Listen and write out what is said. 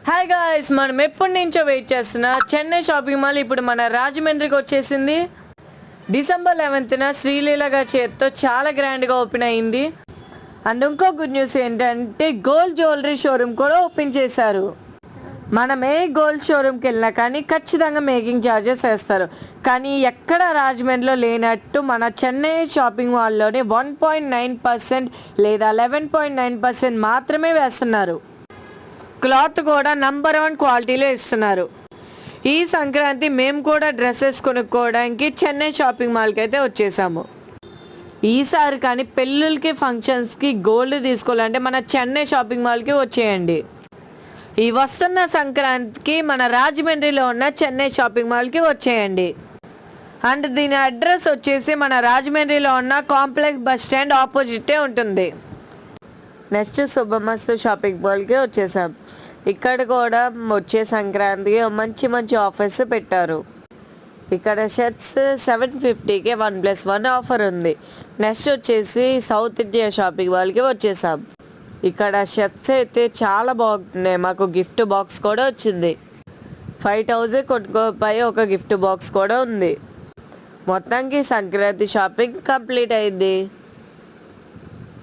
Hi guys, మనం ఎప్పటి నుంచో వెయిట్ చేస్తున్న చెన్నై షాపింగ్ మాల్ ఇప్పుడు మన రాజమండ్రికి వచ్చేసింది. డిసెంబర్ 11న శ్రీలీల గారి చేతితో చాలా గ్రాండ్గా ఓపెన్ అయింది. అండ్ ఇంకో గుడ్ న్యూస్ ఏంటంటే గోల్డ్ జ్యువెలరీ షోరూమ్ కూడా ఓపెన్ చేశారు. మనం ఏ గోల్డ్ షోరూమ్కి వెళ్ళినా కానీ ఖచ్చితంగా మేకింగ్ ఛార్జెస్ వేస్తారు. కానీ ఎక్కడ రాజమండ్రిలో లేనట్టు మన చెన్నై షాపింగ్ మాల్లోనే 1.9% లేదా 11.9% మాత్రమే వేస్తున్నారు. క్లాత్ కూడా నంబర్ 1 క్వాలిటీలో ఇస్తున్నారు. ఈ సంక్రాంతి మేము కూడా డ్రెస్సెస్ కొనుక్కోవడానికి చెన్నై షాపింగ్ మాల్కి అయితే వచ్చేసాము. ఈసారి కానీ పెళ్ళిళ్ళకి ఫంక్షన్స్కి గోల్డ్ తీసుకోవాలంటే మన చెన్నై షాపింగ్ మాల్కి వచ్చేయండి. ఈ వస్తున్న సంక్రాంతికి మన రాజమండ్రిలో ఉన్న చెన్నై షాపింగ్ మాల్కి వచ్చేయండి. అండ్ దీని అడ్రస్ వచ్చేసి మన రాజమండ్రిలో ఉన్న కాంప్లెక్స్ బస్ స్టాండ్ ఆపోజిటే ఉంటుంది. నెక్స్ట్ శుభమస్తు షాపింగ్ మాల్కి వచ్చేసాం. ఇక్కడ కూడా వచ్చే సంక్రాంతికి మంచి మంచి ఆఫర్స్ పెట్టారు. ఇక్కడ షర్ట్స్ 750కి 1+1 ఆఫర్ ఉంది. నెక్స్ట్ వచ్చేసి సౌత్ ఇండియా షాపింగ్ మాల్కి వచ్చేసాం. ఇక్కడ షర్ట్స్ అయితే చాలా బాగుంటున్నాయి. మాకు గిఫ్ట్ బాక్స్ కూడా వచ్చింది. 5000 కొనుక్కోపై ఒక గిఫ్ట్ బాక్స్ కూడా ఉంది. మొత్తానికి సంక్రాంతి షాపింగ్ కంప్లీట్ అయింది.